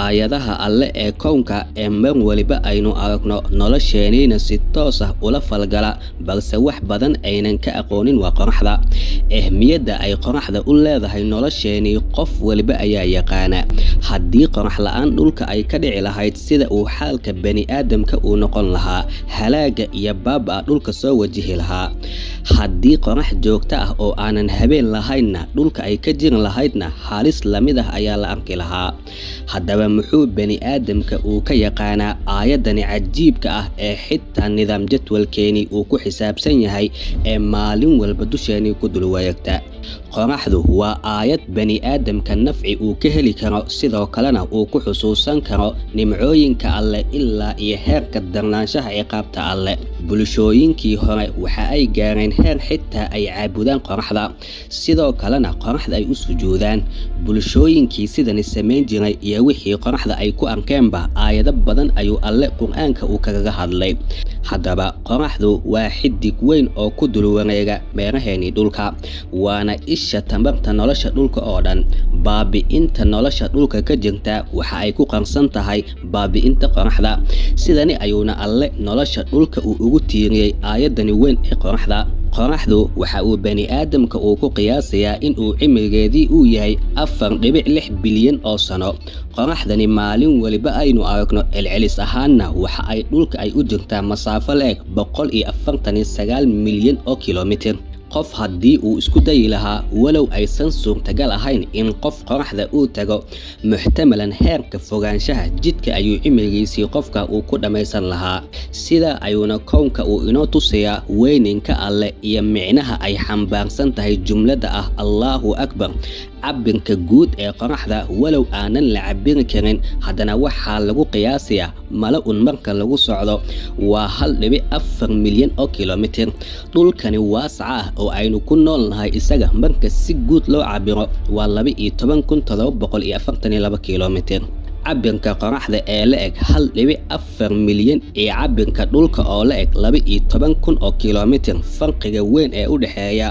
aayadaha alle ee kownka ee mar waliba aynu aragno nolosheenina si toos ah ula falgala balse wax badan aynan ka aqoonin waa qoraxda. Ahmiyadda ay qoraxda u leedahay nolosheeni qof waliba ayaa yaqaana. Haddii qorax la'aan dhulka ay ka dhici lahayd sida uu xaalka bani'aadamka uu noqon lahaa, halaaga iyo baab'a dhulka soo wajihi lahaa. Haddii qorax joogto ah oo aanan habeen lahaynna dhulka ay ka jiri lahaydna halis lamid ah ayaa la arki lahaa. haddaba muxuu bani'aadamka uu ka yaqaanaa aayadani cajiibka ah ee xitaa nidaam jadwalkeeni uu ku xisaabsan yahay ee maalin walba dusheeni ku dul wareegta. qoraxdu waa aayad bani'aadamka nafci uu ka heli karo, sidoo kalena uu ku xusuusan karo nimcooyinka alle ilaa iyo heerka darnaanshaha ciqaabta alle. bulshooyinkii hore waxa ay gaareen heer xitaa ay caabudaan qoraxda, sidoo kalena qoraxda ay u sujuudaan. bulshooyinkii sidani samayn jiray iyo wixii qoraxda ay ku arkeenba aayado badan ayuu alle qur'aanka uu kaga hadlay. haddaba qoraxdu waa xidig weyn oo ku dul wareega meeraheeni dhulka, waana isha tamarta nolosha dhulka oo dhan. baabi'inta nolosha dhulka ka jirta waxa ay ku qarsan tahay baabi'inta qoraxda. sidani ayuuna alle nolosha dhulka uu ugu tiiriyey aayadani weyn ee qoraxda. qoraxdu waxa uu bani'aadamka uu ku qiyaasayaa in uu cimrigeedii uu yahay 4.6 bilyan oo sano. qoraxdani maalin waliba aynu aragno celcelis ahaanna waxa ay dhulka ay u jirtaa masaafo le'eg 149 milyan oo kiiloomitir. qof haddii uu isku dayi lahaa walow aysan suurtagal ahayn in qof qoraxda uu tago, muxtamalan heerka fogaanshaha jidka ayuu cimrigiisii qofka uu ku dhammaysan lahaa. sida ayuuna kownka uu inoo tusayaa weyninka alle iyo micnaha ay xambaarsan tahay jumlada ah Allahu Akbar. cabirka guud ee qoraxda walow aanan la cabiri karin, haddana waxaa lagu qiyaasayaa mala-un marka lagu socdo waa 1.4 milyan oo kiiloomitir. dhulkani waasaca ah oo aynu ku nool nahay isaga marka si guud loo cabiro waa 12,742 kiiloomitir. cabirka qoraxda ee la eg 1.4 milyan iyo cabirka dhulka oo la eg 12,000 oo kiiloomitir, farqiga weyn ee u dhexeeya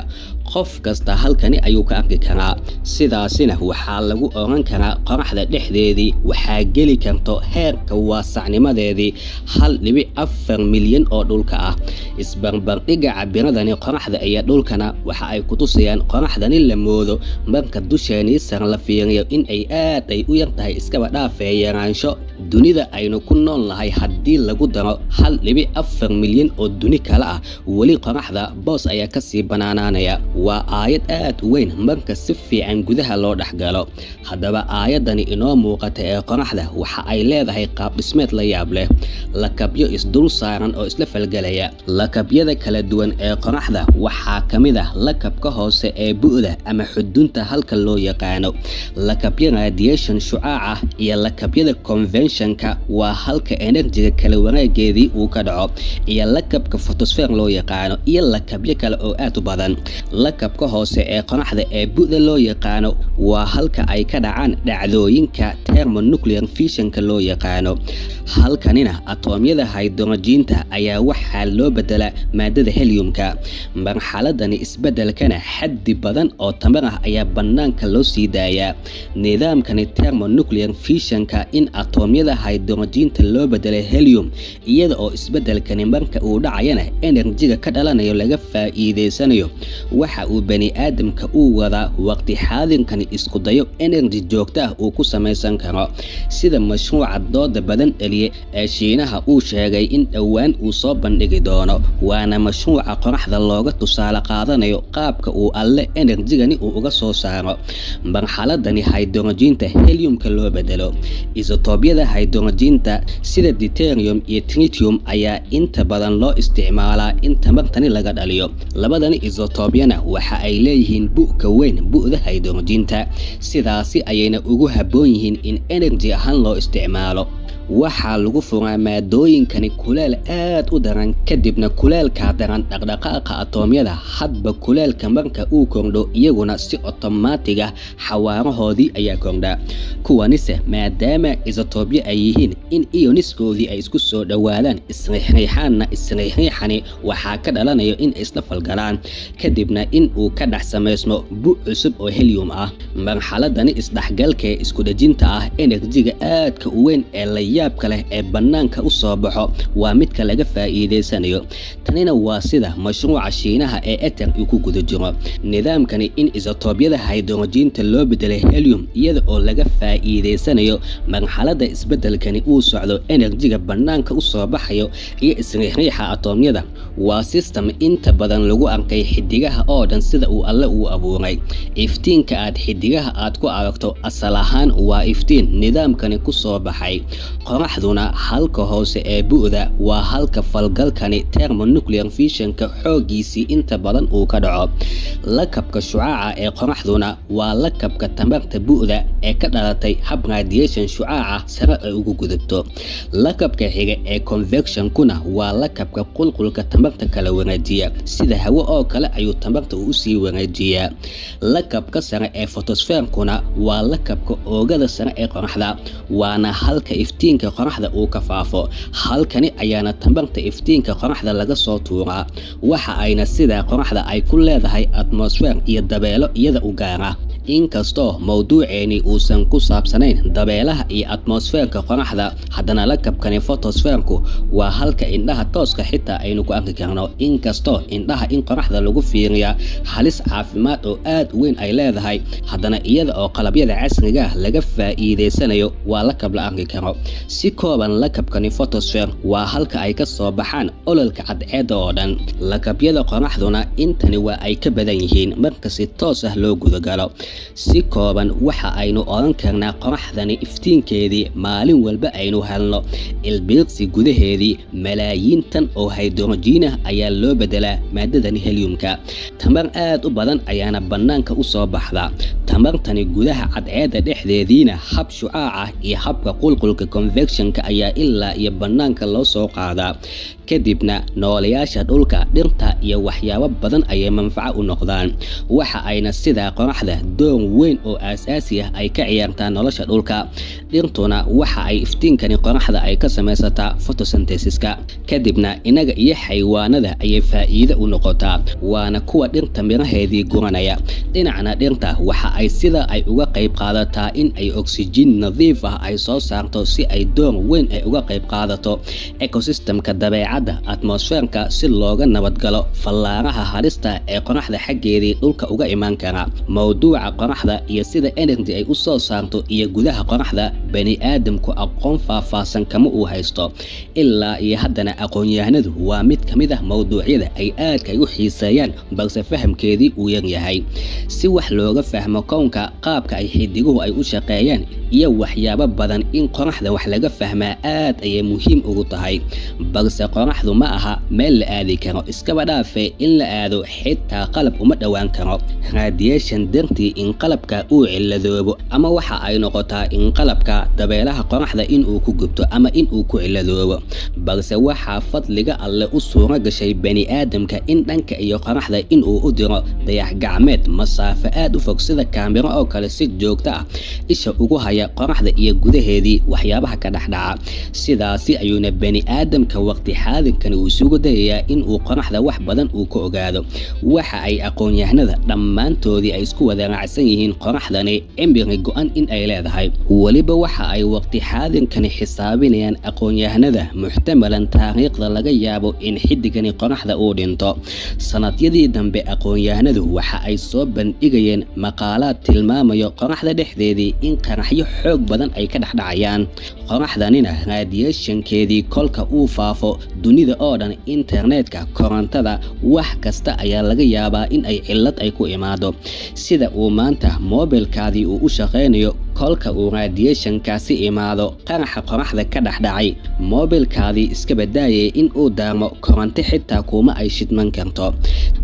qof kasta halkani ayuu ka arki karaa. sidaasina waxaa lagu oran karaa qoraxda dhexdeedii waxaa geli karto heerka waasacnimadeedii 1.4 milyan oo dhulka ah. isbarbardhigga cabiradani qoraxda iyo dhulkana waxa ay ku tusayaan qoraxdani la moodo marka dusheeni sare la fiiriyo in ay aad ay u yar tahay iskaba dhaafee yaraansho. dunida aynu ku nool nahay haddii lagu daro 1.4 milyan oo duni kale ah, weli qoraxda boos ayaa kasii banaanaanaya. waa aayad aad u weyn marka si fiican gudaha loo dhexgalo. haddaba aayadani inoo muuqata ee qoraxda waxa ay leedahay qaab dhismeed la yaab leh, lakabyo isdul saaran oo isla falgelaya. lakabyada kala duwan ee qoraxda waxaa ka mid ah lakabka hoose ee bu'da ama xudunta halka loo yaqaano, lakabyo radiation shucaac ah, iyo lakabyada conventionka waa halka enerjiga kala wareegeedii uu ka dhaco, iyo lakabka photosphere loo yaqaano, iyo lakabyo kale oo aad u badan. lakabka hoose ee qoraxda ee bu'da loo yaqaano waa halka ay ka dhacaan dhacdooyinka thermonuclear fissionka loo yaqaano. halkanina atomyada hydrogenta ayaa waxaa loo bedela maadada heliumka. marxaladani isbedelkana xaddi badan oo tamar ah ayaa banaanka loo sii daayaa. nidaamkani thermonuclear fissionka in atomyada hydrogenta loo bedela helium, iyada oo isbedelkani marka uu dhacayana enerjiga ka dhalanayo laga faa'iideysanayo. waxa uu bani'aadamka uu wadaa waqti xaadirkani isku dayo enerji joogto ah uu ku samaysan karo, sida mashruuca dooda badan dhaliye ee Shiinaha uu sheegay in dhowaan uu soo bandhigi doono. waana mashruuca qoraxda looga tusaale qaadanayo qaabka uu alle enerjigani uu uga soo saaro. marxaladani hydrogenta heliumka loo bedelo. isotoobyada hydrogenta sida deuterium iyo tritium ayaa inta badan loo isticmaalaa in tamartani laga dhaliyo. labadani isotoobyana waxa ay leeyihiin bu'ka weyn bu'da hydrogenta, sidaasi ayayna ugu habboon yihiin in enerji ahaan loo isticmaalo. waxaa lagu furaa maadooyinkani kuleel aad u daran, kadibna kuleelka daran dhaqdhaqaaqa atomyada hadba kuleelka marka uu kordho iyaguna si otomaatig ah xawaarahoodii ayaa kordha. kuwanise maadaama isotoobiya ay yihiin in ioniskoodii ay isku soo dhowaadaan isriixriixaanna isriixriixani waxaa ka dhalanayo in ay isla falgalaan, kadibna in uu ka dhex samaysmo bu cusub oo helium ah. Marxaladani isdhexgalka isku dhajinta ah enerjiga aadka u weyn ee la yaabka leh ee bannaanka u soo baxo waa midka laga faa'iideysanayo. Tanina waa sida mashruuca Shiinaha ee ITER uu ku guda jiro. Nidaamkani in isotoobyada hydrogen-ta loo bedelay helium iyada oo laga faa'iideysanayo marxaladda isbedelkani uu socdo enerjiga bannaanka u soo baxayo iyo isriixriixa atomyada. Waa system inta badan lagu arkay xidigaha oo dhan sida uu Alle u abuuray. Iftiinka aad xidigaha aad ku aragto asal ahaan waa iftiin nidaamkani ku soo baxay. Qoraxduna halka hoose ee bu'da waa halka falgalkani thermonuclear fission-ka xoogiisii inta badan uu ka dhaco. Lakabka shucaaca ee qoraxduna waa lakabka tamarta bu'da ee ka dhalatay hab radiation shucaaca sare ay ugu gudubto. Lakabka xiga ee convection-kuna waa lakabka qulqulka tamarta kala wareejiya, sida hawo oo kale ayuu tamarta u sii wareejiyaa. Lakabka sare ee photosphere-kuna waa lakabka oogada sare ee qoraxda, waana halka iftiinka qoraxda uu ka faafo. Halkani ayaana tamarta iftiinka qoraxda laga soo tuuraa. Waxa ayna sida qoraxda ay ku leedahay atmosphere iyo dabeelo iyada u gaara. Inkastoo mawduuceeni uusan ku saabsanayn dabeelaha iyo atmosfeerka qoraxda, haddana lakabkani photosphere-ku waa halka indhaha tooska xitaa aynu ku arki karno. Inkastoo indhaha in qoraxda lagu fiiriyaa halis caafimaad oo aad u weyn ay leedahay, haddana iyada oo qalabyada casriga laga faa'iideysanayo waa lakab la arki karo. Si kooban, lakabkani photosphere waa halka ay ka soo baxaan ololka cadceedda oo dhan. Lakabyada qoraxduna intani waa ay ka badan yihiin marka si toos ah loo gudagalo. Si kooban, waxa aynu oran karnaa qoraxdani iftiinkeedii maalin walba aynu helno ilbiriqsi gudaheedii malaayiin tan oo hydrogen ah ayaa loo bedelaa maadadani heliumka. Tamar aad u badan ayaana bannaanka u soo baxda. Tamartani gudaha cadceedda dhexdeediina hab shucaaca iyo habka qulqulka convection-ka ayaa ilaa iyo bannaanka loo soo qaadaa. Kadibna nooleyaasha dhulka, dhirta iyo waxyaabo badan ayay manfaco u noqdaan. Waxa ayna sida qoraxda door weyn oo aasaasi ah ay ka ciyaartaa nolosha dhulka. Dhirtuna waxa ay iftiinkani qoraxda ay ka samaysataa photosynthesis-ka. Kadibna inaga iyo xayawaanada ayay faa'iido u noqotaa, waana kuwa dhirta miraheedii guranaya. Dhinacna dhirta waxa ay sida ay uga qayb qaadataa in ay oxygen nadiif ah ay soo saarto si ay door weyn ay uga qayb qaadato ecosystem-ka dabeecadda atmosfeerka si looga nabadgalo fallaaraha halista ee qoraxda xaggeedii dhulka uga imaan kara. Mawduuca qoraxda iyo sida energy ay u soo saarto iyo gudaha qoraxda bani aadamku aqoon faahfaahsan kama uu haysto. Ilaa iyo haddana aqoon-yahanadu waa mid ka mid ah mawduucyada ay aadka u xiiseeyaan, balse fahamkeedii uu yar yahay. Si wax looga fahmo kownka, qaabka ay xidiguhu ay u shaqeeyaan iyo waxyaabo badan, in qoraxda wax laga fahmaa aad ayay muhiim ugu tahay. Balse qoraxdu ma aha meel la aadi karo, iskaba dhaafe in la aado xitaa qalab uma dhowaan karo. Radiation dartii in qalabka uu ciladoobo, ama waxa ay noqotaa in qalabka dabeelaha qoraxda in uu ku gubto ama in uu ku ciladoobo. Balse waxaa fadliga Alle u suura gashay bani aadamka in dhanka iyo qoraxda in uu u diro dayax gacmeed masaafo aad u fog sida kaamiro oo kale si joogto ah isha ugu haya qoraxda iyo gudaheedii waxyaabaha ka dhexdhaca. Sidaasi ayuuna bani aadamka waqti xaadinkani uu isugu dayayaa in uu qoraxda wax badan uu ka ogaado. Waxa ay aqoon-yahanada dhammaantoodii ay isku wada raacsan yihiin qoraxdani cimri go'an in ay leedahay. Weliba waxa ay waqti xaadinkani xisaabinayaan aqoon-yahanada muxtamalan taariikhda laga yaabo in xidigani qoraxda uu dhinto. Sanadyadii dambe aqoon-yahanadu waxa ay soo bandhigayeen maqaalaad tilmaamayo qoraxda dhexdeedii in qaraxyo xoog badan ay ka dhexdhacayaan. Qoraxdanina radiation-keedii kolka uu faafo dunida oo dhan, internetka, korontada, wax kasta ayaa laga yaabaa in ay cillad ay ku imaado. Sida uu maanta mobilkaadii uu u shaqeynayo, kolka uu radiation-kaasi imaado qaraxa qoraxda ka dhexdhacay, mobilkaadii iska badaayay in uu daarmo koronto xitaa kuma ay shidman karto.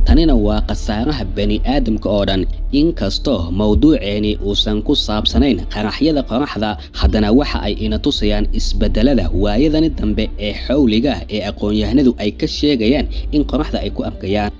Tanina waa khasaaraha bani aadamka oo dhan. Inkastoo mawduuceeni uusan ku saabsanayn qaraxyada qoraxda, haddana waxa ay ina tusayaan isbedelada waayadani dambe ee xawliga ee aqoon-yahanadu ay ka sheegayaan in qoraxda ay ku arkayaan.